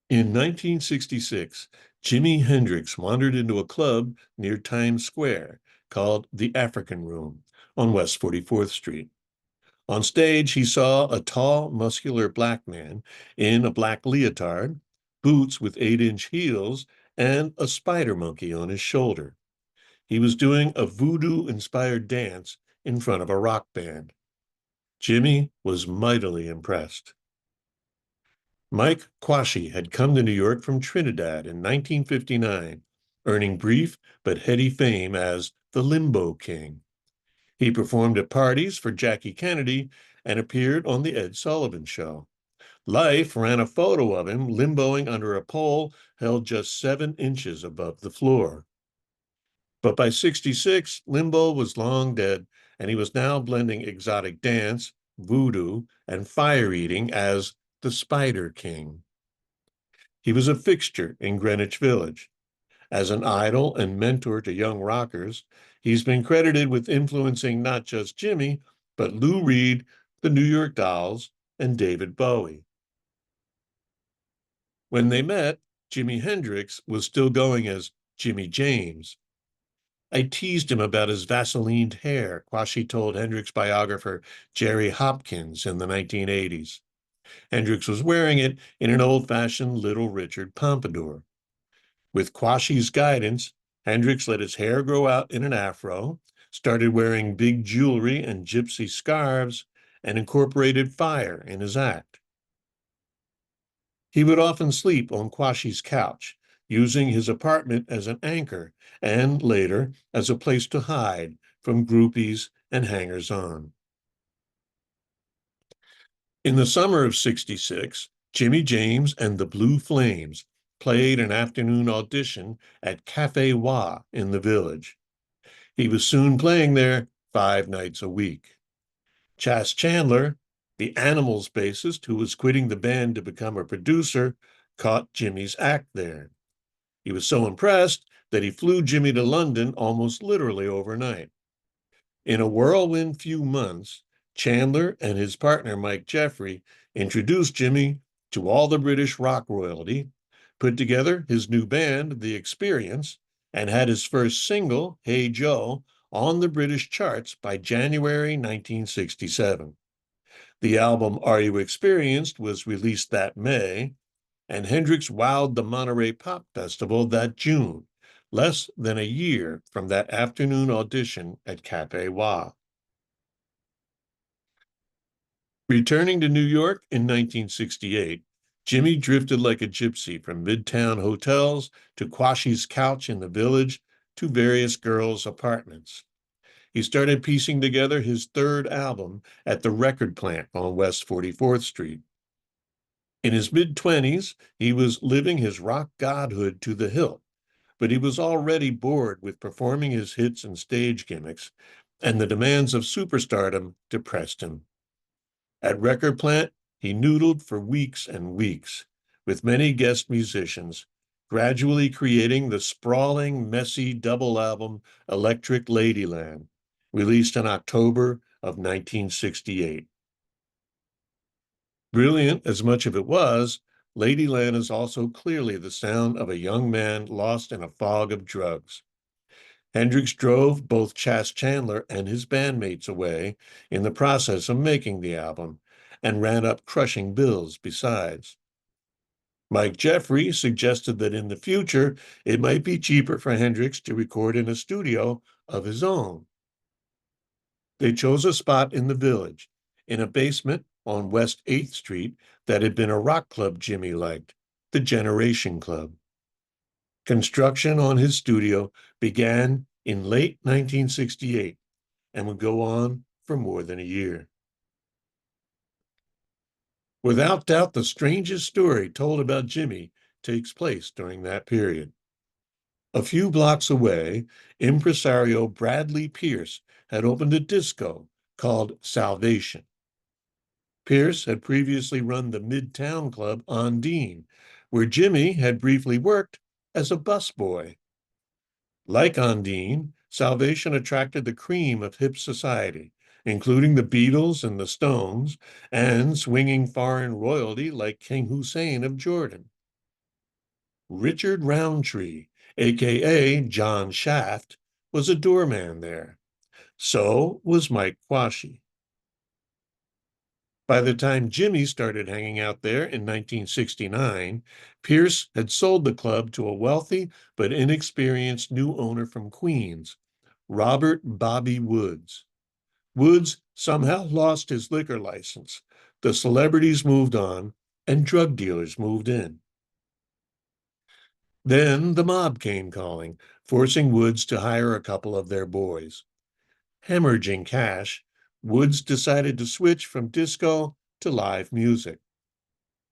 In 1966, Jimi Hendrix wandered into a club near Times Square called the African Room on West 44th Street. On stage, he saw a tall, muscular black man in a black leotard, boots with 8-inch heels, and a spider monkey on his shoulder. He was doing a voodoo-inspired dance in front of a rock band. Jimi was mightily impressed. Mike Quashie had come to New York from Trinidad in 1959, earning brief but heady fame as the Limbo King. He performed at parties for Jackie Kennedy and appeared on The Ed Sullivan Show. Life ran a photo of him limboing under a pole held just 7 inches above the floor. But by 66, Limbo was long dead, and he was now blending exotic dance, voodoo, and fire eating as the Spider King. He was a fixture in Greenwich Village. As an idol and mentor to young rockers, he's been credited with influencing not just Jimi, but Lou Reed, the New York Dolls, and David Bowie. When they met, Jimi Hendrix was still going as Jimmy James. I teased him about his Vaselined hair, Quashie told Hendrix biographer Jerry Hopkins in the 1980s. Hendrix was wearing it in an old-fashioned Little Richard pompadour. With Quashie's guidance, Hendrix let his hair grow out in an afro, started wearing big jewelry and gypsy scarves, and incorporated fire in his act. He would often sleep on Quashie's couch, using his apartment as an anchor and later as a place to hide from groupies and hangers-on. In the summer of '66, Jimmy James and the Blue Flames played an afternoon audition at Cafe Wha in the Village. He was soon playing there 5 nights a week. Chas Chandler, the Animals bassist who was quitting the band to become a producer, caught Jimmy's act there. He was so impressed that he flew Jimmy to London almost literally overnight. In a whirlwind few months, Chandler and his partner Mike Jeffrey introduced Jimi to all the British rock royalty, put together his new band, The Experience, and had his first single, Hey Joe, on the British charts by January 1967. The album Are You Experienced was released that May, and Hendrix wowed the Monterey Pop Festival that June, less than a year from that afternoon audition at Cafe Wha. Returning to New York in 1968, Jimmy drifted like a gypsy from midtown hotels to Quashie's couch in the Village to various girls' apartments. He started piecing together his third album at the record plant on West 44th Street. In his mid-20s, he was living his rock godhood to the hilt, but he was already bored with performing his hits and stage gimmicks, and the demands of superstardom depressed him. At Record Plant, he noodled for weeks and weeks, with many guest musicians, gradually creating the sprawling, messy double album Electric Ladyland, released in October of 1968. Brilliant as much of it was, Ladyland is also clearly the sound of a young man lost in a fog of drugs. Hendrix drove both Chas Chandler and his bandmates away in the process of making the album, and ran up crushing bills besides. Mike Jeffrey suggested that in the future it might be cheaper for Hendrix to record in a studio of his own. They chose a spot in the Village, in a basement on West 8th Street that had been a rock club Jimmy liked, the Generation Club. Construction on his studio began in late 1968 and would go on for more than a year. Without doubt, the strangest story told about Jimmy takes place during that period. A few blocks away, impresario Bradley Pierce had opened a disco called Salvation. Pierce had previously run the Midtown club Ondine, where Jimmy had briefly worked as a busboy. Like Ondine, Salvation attracted the cream of hip society, including the Beatles and the Stones, and swinging foreign royalty like King Hussein of Jordan. Richard Roundtree, aka John Shaft, was a doorman there. So was Mike Quashie. By the time Jimmy started hanging out there in 1969, Pierce had sold the club to a wealthy but inexperienced new owner from Queens, Robert Bobby Woods. Woods somehow lost his liquor license. The celebrities moved on, and drug dealers moved in. Then the mob came calling, forcing Woods to hire a couple of their boys. Hemorrhaging cash, Woods decided to switch from disco to live music.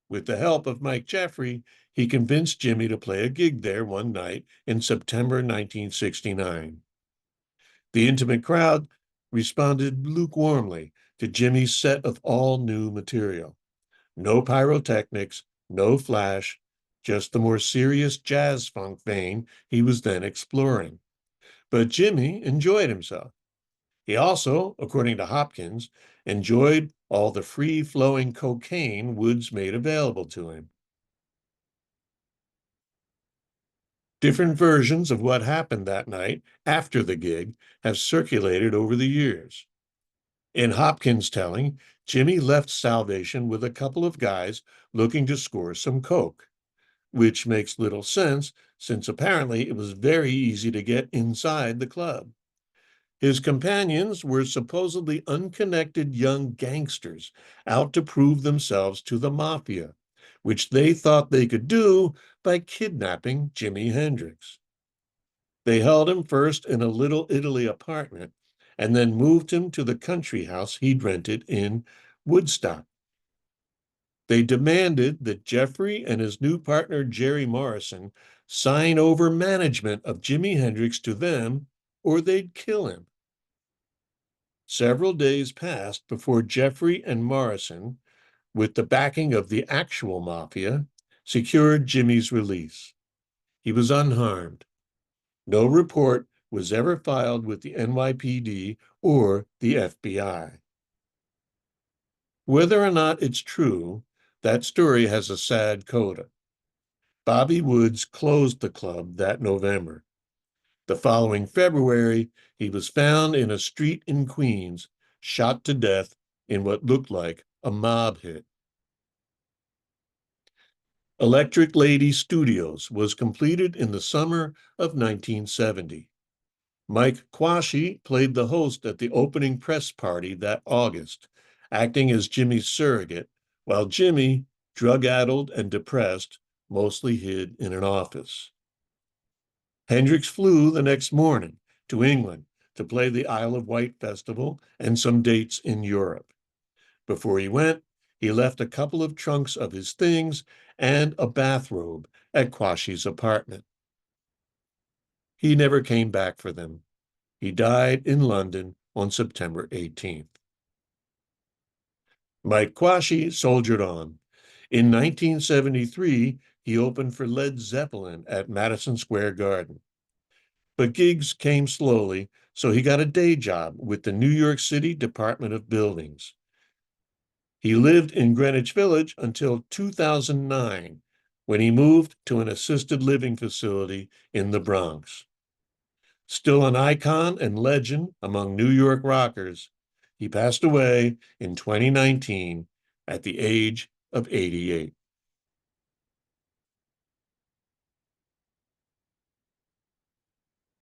With the help of Mike Jeffrey, he convinced Jimmy to play a gig there one night in September 1969. The intimate crowd responded lukewarmly to Jimmy's set of all new material. No pyrotechnics, no flash, just the more serious jazz funk vein he was then exploring. But Jimmy enjoyed himself. He also, according to Hopkins, enjoyed all the free-flowing cocaine Woods made available to him. Different versions of what happened that night after the gig have circulated over the years. In Hopkins' telling, Jimmy left Salvation with a couple of guys looking to score some coke, which makes little sense since apparently it was very easy to get inside the club. His companions were supposedly unconnected young gangsters out to prove themselves to the mafia, which they thought they could do by kidnapping Jimi Hendrix. They held him first in a Little Italy apartment and then moved him to the country house he'd rented in Woodstock. They demanded that Jeffrey and his new partner, Jerry Morrison, sign over management of Jimi Hendrix to them or they'd kill him. Several days passed before Jeffrey and Morrison, with the backing of the actual mafia, secured Jimmy's release. He was unharmed. No report was ever filed with the NYPD or the FBI. Whether or not it's true, that story has a sad coda. Bobby Woods closed the club that November. The following February, he was found in a street in Queens, shot to death in what looked like a mob hit. Electric Lady Studios was completed in the summer of 1970. Mike Quashie played the host at the opening press party that August, acting as Jimmy's surrogate, while Jimmy, drug-addled and depressed, mostly hid in an office. Hendrix flew the next morning to England to play the Isle of Wight Festival and some dates in Europe. Before he went, he left a couple of trunks of his things and a bathrobe at Quashie's apartment. He never came back for them. He died in London on September 18th. Mike Quashie soldiered on. In 1973, he opened for Led Zeppelin at Madison Square Garden. But gigs came slowly, so he got a day job with the New York City Department of Buildings. He lived in Greenwich Village until 2009, when he moved to an assisted living facility in the Bronx. Still an icon and legend among New York rockers, he passed away in 2019 at the age of 88.